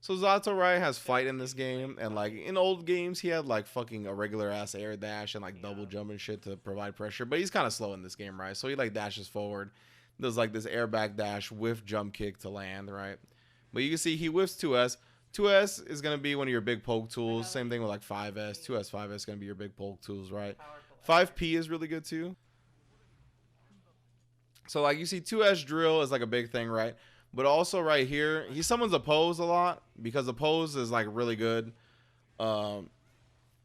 So Zato, right, has fight in this game, and like in old games, he had like fucking a regular ass air dash and like double jump and shit to provide pressure. But he's kind of slow in this game, right? So he like dashes forward, does like this air back dash with jump kick to land, right? But you can see he whiffs 2S. 2S is gonna be one of your big poke tools. Same thing with like 5S. 2S, 5S is gonna be your big poke tools, right? 5P is really good too. So like you see 2S drill is like a big thing, right? But also right here, he summons oppose a lot because oppose is like really good um,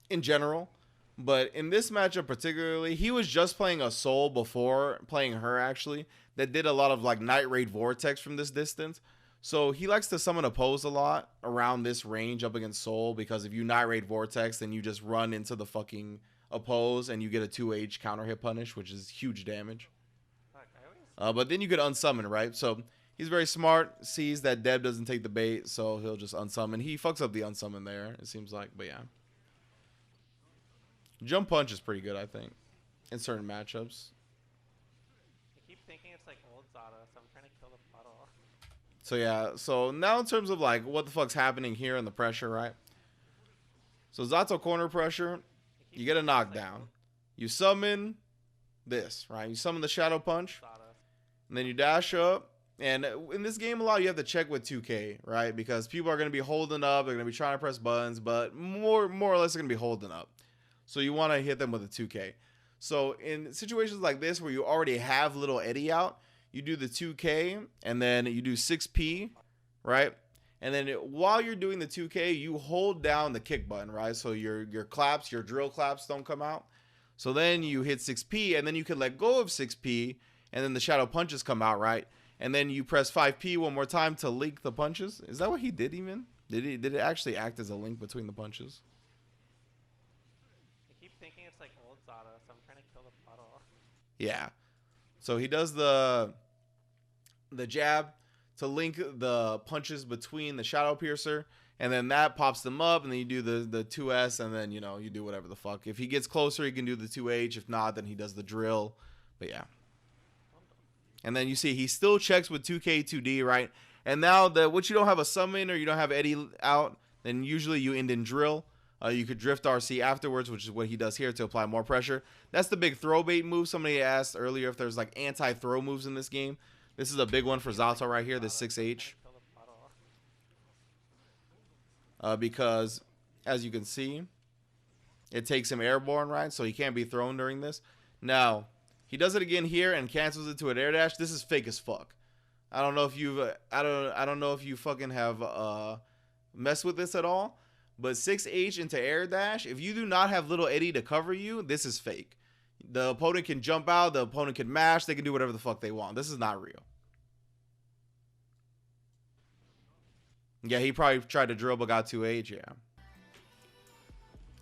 in general. But in this matchup particularly, he was just playing a soul before playing her actually that did a lot of like night raid vortex from this distance. So he likes to summon oppose a lot around this range up against soul because if you night raid vortex, then you just run into the fucking oppose and you get a 2H counter hit punish, which is huge damage. But then you could unsummon, right? So he's very smart, sees that DEB doesn't take the bait, so he'll just unsummon. He fucks up the unsummon there, it seems like, but yeah. Jump punch is pretty good, I think, in certain matchups. I keep thinking it's like old Zato, so I'm trying to kill the puddle. So yeah, so now in terms of like what the fuck's happening here in the pressure, right? So Zato corner pressure, you get a knockdown. You summon this, right? You summon the shadow punch, and then you dash up. And in this game a lot, you have to check with 2K, right? Because people are going to be holding up, they're going to be trying to press buttons, but more or less they're going to be holding up. So you want to hit them with a 2K. So in situations like this where you already have little Eddie out, you do the 2K and then you do 6P, right? And then while you're doing the 2K, you hold down the kick button, right? So your claps, your drill claps don't come out. So then you hit 6P and then you can let go of 6P and then the shadow punches come out, right? And then you press 5P one more time to link the punches. Is that what he did even? Did it actually act as a link between the punches? I keep thinking it's like old Zato, so I'm trying to kill the puddle. Yeah. So he does the jab to link the punches between the shadow piercer, and then that pops them up, and then you do the 2S, and then you know you do whatever the fuck. If he gets closer, he can do the 2H. If not, then he does the drill. But yeah. And then you see he still checks with 2K 2D, right? And now that what you don't have a summon or you don't have Eddie out, then usually you end in drill. You could drift RC afterwards, which is what he does here to apply more pressure. That's the big throw bait move. Somebody asked earlier if there's like anti-throw moves in this game. This is a big one for Zato right here, the 6H. Because as you can see, it takes him airborne, right? So he can't be thrown during this. Now, he does it again here and cancels it to an air dash. This is fake as fuck. I don't know if you've I don't know if you fucking have messed with this at all. But 6H into air dash, if you do not have little Eddie to cover you, this is fake. The opponent can jump out, the opponent can mash, they can do whatever the fuck they want. This is not real. Yeah, he probably tried to drill but got 2H, yeah.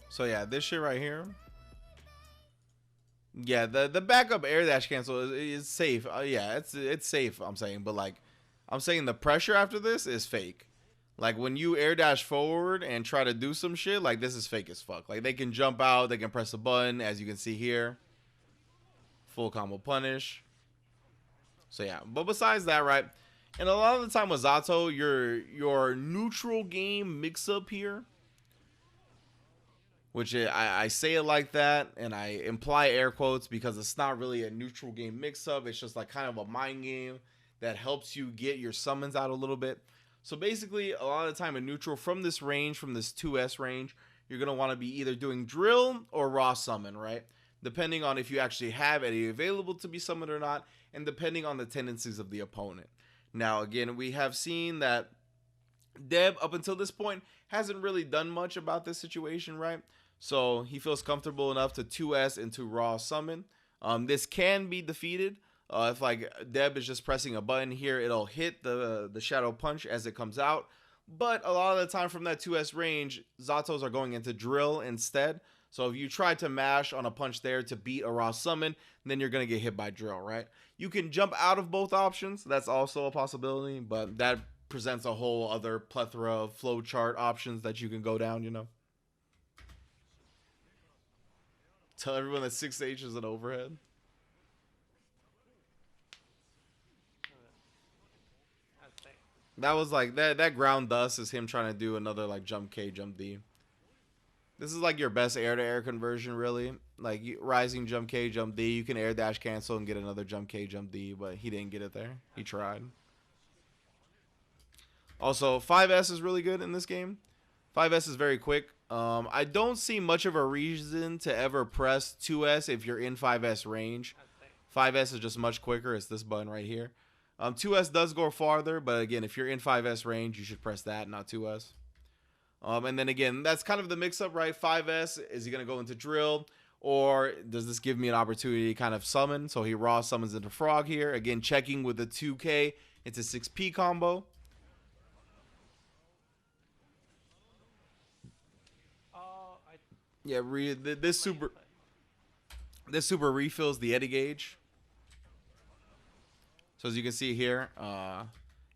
So yeah, this shit right here. Yeah, the backup air dash cancel is safe. Yeah, it's safe, I'm saying. But like, I'm saying the pressure after this is fake. Like when you air dash forward and try to do some shit, like this is fake as fuck. Like they can jump out, they can press a button, as you can see here. Full combo punish. So yeah, but besides that, right? And a lot of the time with Zato, your neutral game mix up here, which I say it like that and I imply air quotes because it's not really a neutral game mix up. It's just like kind of a mind game that helps you get your summons out a little bit. So basically, a lot of the time in neutral from this range, from this 2S range, you're going to want to be either doing drill or raw summon, right? Depending on if you actually have any available to be summoned or not, and depending on the tendencies of the opponent. Now, again, we have seen that DEB, up until this point, hasn't really done much about this situation, right? So he feels comfortable enough to 2S into raw summon. This can be defeated. If like DEB is just pressing a button here, it'll hit the shadow punch as it comes out. But a lot of the time from that 2S range, Zatos are going into drill instead. So if you try to mash on a punch there to beat a raw summon, then you're going to get hit by drill, right? You can jump out of both options. That's also a possibility, but that presents a whole other plethora of flowchart options that you can go down, you know. Tell everyone that 6H is an overhead. That was like that ground dust is him trying to do another like jump K, jump D. This is like your best air to air conversion, really. Like rising jump K, jump D. You can air dash cancel and get another jump K, jump D, but he didn't get it there. He tried. Also, 5S is really good in this game. 5S is very quick. I don't see much of a reason to ever press 2S if you're in 5S range. 5S is just much quicker. It's this button right here. 2S does go farther, but again, if you're in 5S range, you should press that, not 2S. And then again, that's kind of the mix-up, right? 5S, is he going to go into drill? Or does this give me an opportunity to kind of summon? So he raw summons into frog here. Again, checking with the 2K into 6P combo. Yeah, this super refills the Eddie gauge. So as you can see here,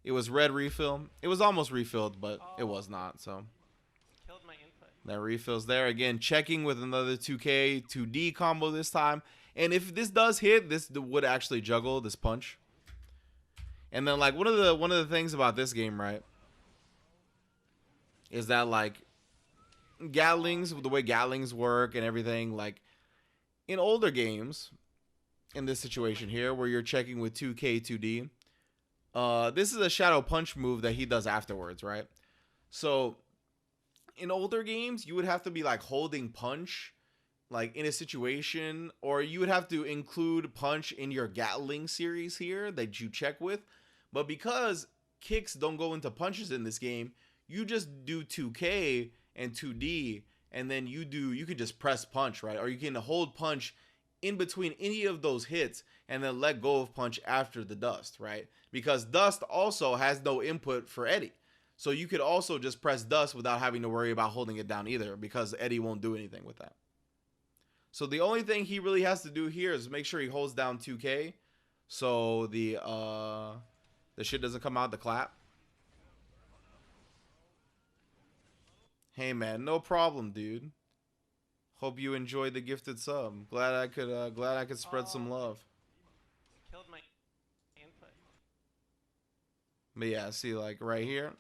it was red refill. It was almost refilled, but it was not. So Killed my input. that refills there. Again, checking with another 2K, 2D combo this time. And if this does hit, this would actually juggle this punch. And then like one of the things about this game, right, is that like Gatlings, the way Gatlings work and everything, like in older games, in this situation here where you're checking with 2K, 2D, this is a shadow punch move that he does afterwards, right? So in older games, you would have to be like holding punch like in a situation, or you would have to include punch in your Gatling series here that you check with. But because kicks don't go into punches in this game, you just do 2K and 2D, and then you could just press punch, right? Or you can hold punch in between any of those hits and then let go of punch after the dust, right? Because dust also has no input for Eddie. So you could also just press dust without having to worry about holding it down either, because Eddie won't do anything with that. So the only thing he really has to do here is make sure he holds down 2K so the shit doesn't come out the clap. Hey man, no problem, dude. Hope you enjoyed the gifted sub. Glad I could spread some love. Killed my input. But yeah, see like right here.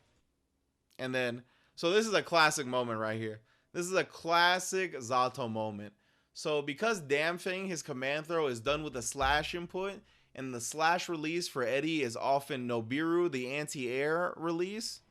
And then so this is a classic moment right here. This is a classic Zato moment. So because Damn Thing, his command throw is done with a slash input, and the slash release for Eddie is often Nobiru, the anti-air release.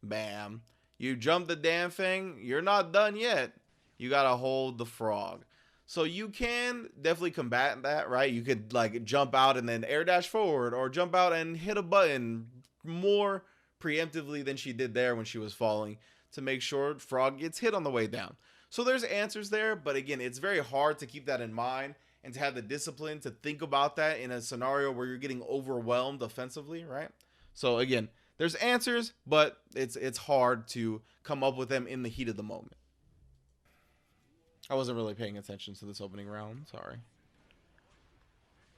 Bam. You jump the Damn Thing, you're not done yet. You gotta hold the frog. So you can definitely combat that, right? You could like jump out and then air dash forward, or jump out and hit a button more preemptively than she did there when she was falling, to make sure frog gets hit on the way down. So there's answers there, but again, it's very hard to keep that in mind and to have the discipline to think about that in a scenario where you're getting overwhelmed offensively, right? So again, there's answers, but it's hard to come up with them in the heat of the moment. I wasn't really paying attention to this opening round. Sorry.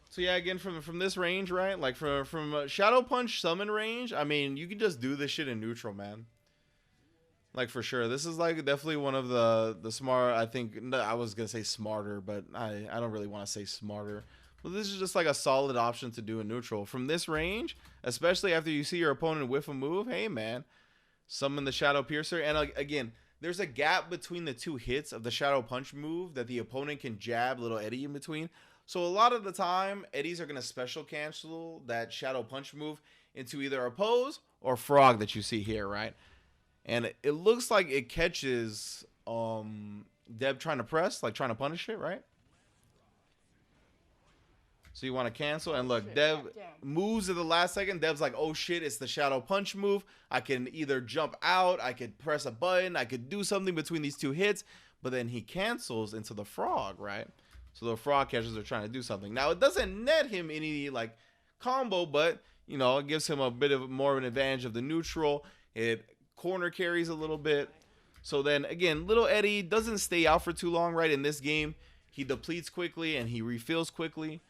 So yeah, again, from this range, right? Like from Shadow Punch summon range, I mean, you can just do this shit in neutral, man. Like for sure. This is like definitely one of the smart, I think, no, I was going to say smarter, but I don't really want to say smarter. But this is just like a solid option to do in neutral. From this range, especially after you see your opponent whiff a move, hey man, summon the Shadow Piercer. And again, there's a gap between the two hits of the Shadow Punch move that the opponent can jab little Eddie in between. So a lot of the time, Eddies are going to special cancel that Shadow Punch move into either a pose or frog that you see here, right? And it looks like it catches DEB trying to press, like trying to punish it, right? So you want to cancel, and look, DEB moves at the last second. DEB's like, oh shit, it's the Shadow Punch move. I can either jump out, I could press a button, I could do something between these two hits, but then he cancels into the frog, right? So the frog catchers are trying to do something. Now, it doesn't net him any like combo, but you know, it gives him a bit of more of an advantage of the neutral. It corner carries a little bit. So then again, little Eddie doesn't stay out for too long, right? In this game, he depletes quickly and he refills quickly.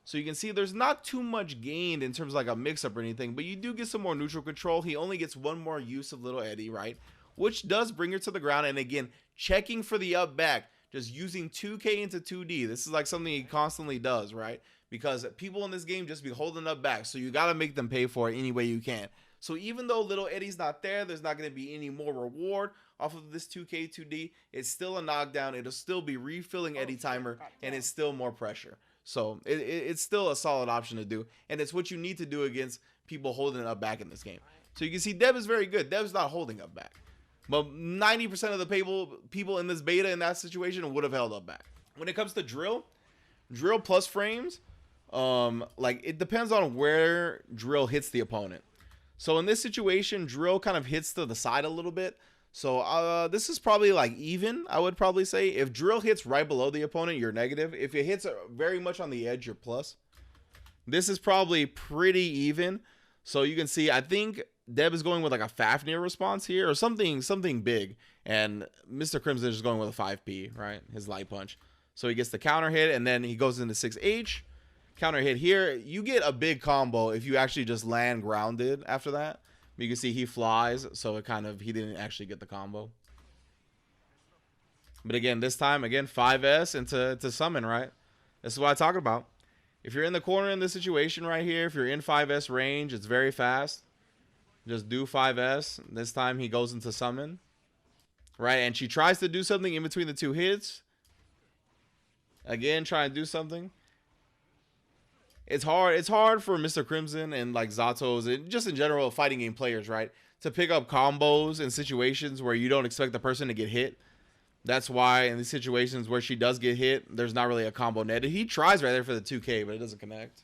So you can see there's not too much gained in terms of like a mix-up or anything, but you do get some more neutral control. He only gets one more use of little Eddie, right? Which does bring her to the ground. And again, checking for the up back, just using 2K into 2D. This is like something he constantly does, right? Because people in this game just be holding up back. So you got to make them pay for it any way you can. So even though Little Eddie's not there, there's not going to be any more reward off of this 2K 2D. It's still a knockdown. It'll still be refilling Eddie timer, and it's still more pressure. So it's still a solid option to do, and it's what you need to do against people holding up back in this game. So you can see DEB is very good. DEB's not holding up back, but 90% of the people in this beta in that situation would have held up back. When it comes to drill plus frames, like it depends on where drill hits the opponent. So in this situation, drill kind of hits to the side a little bit. So this is probably like even, I would probably say. If drill hits right below the opponent, you're negative. If it hits very much on the edge, you're plus. This is probably pretty even. So you can see, I think DEB is going with like a Fafnir response here or something big. And Mr. Crimson is going with a 5P, right? His light punch. So he gets the counter hit and then he goes into 6H. Counter hit here. You get a big combo if you actually just land grounded after that. You can see he flies, so it kind of, he didn't actually get the combo. But again, this time, again, 5S into summon, right? This is what I talk about. If you're in the corner in this situation right here, if you're in 5S range, it's very fast. Just do 5S. This time he goes into summon. Right, and she tries to do something in between the two hits. Again, trying to do something. It's hard for Mr. Crimson and like Zato's and just in general fighting game players, right, to pick up combos in situations where you don't expect the person to get hit. That's why in these situations where she does get hit, there's not really a combo netted. He tries right there for the 2K, but it doesn't connect.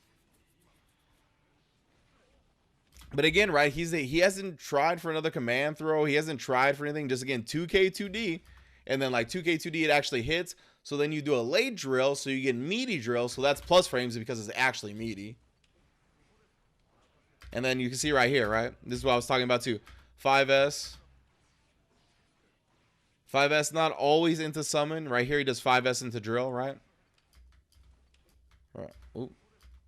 But again, right, he hasn't tried for another command throw. He hasn't tried for anything. Just again, 2K 2D, and then like 2K 2D it actually hits. So then you do a late drill, so you get meaty drill. So that's plus frames because it's actually meaty. And then you can see right here, right? This is what I was talking about too. 5S. 5S not always into summon. Right here he does 5S into drill, right? Right. Ooh.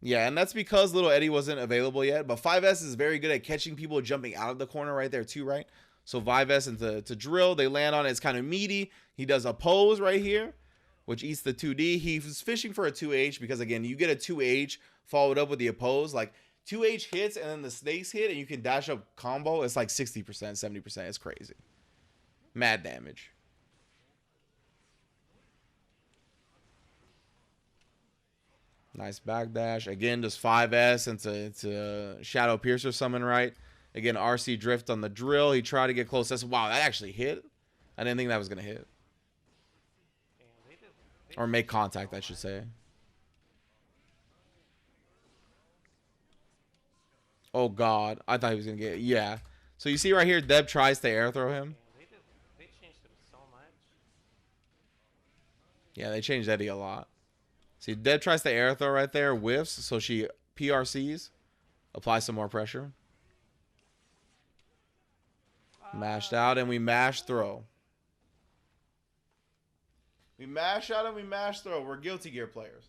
Yeah, and that's because Little Eddie wasn't available yet. But 5S is very good at catching people jumping out of the corner right there too, right? So 5S into drill. They land on it. It's kind of meaty. He does a pose right here, which eats the 2D. He's fishing for a 2H because, again, you get a 2H followed up with the oppose. Like, 2H hits and then the snakes hit and you can dash up combo. It's like 60%, 70%. It's crazy. Mad damage. Nice backdash. Again, just 5S into Shadow Piercer summon, right? Again, RC drift on the drill. He tried to get close. Wow, that actually hit. I didn't think that was going to hit. Or make contact, I should say. Oh, God. I thought he was going to get it. Yeah. So you see right here, DEB tries to air throw him. They changed him so much. Yeah, they changed Eddie a lot. See, DEB tries to air throw right there. Whiffs. So she PRCs. Applies some more pressure. Mashed out and we mash throw. We mash out and we mash throw. We're Guilty Gear players.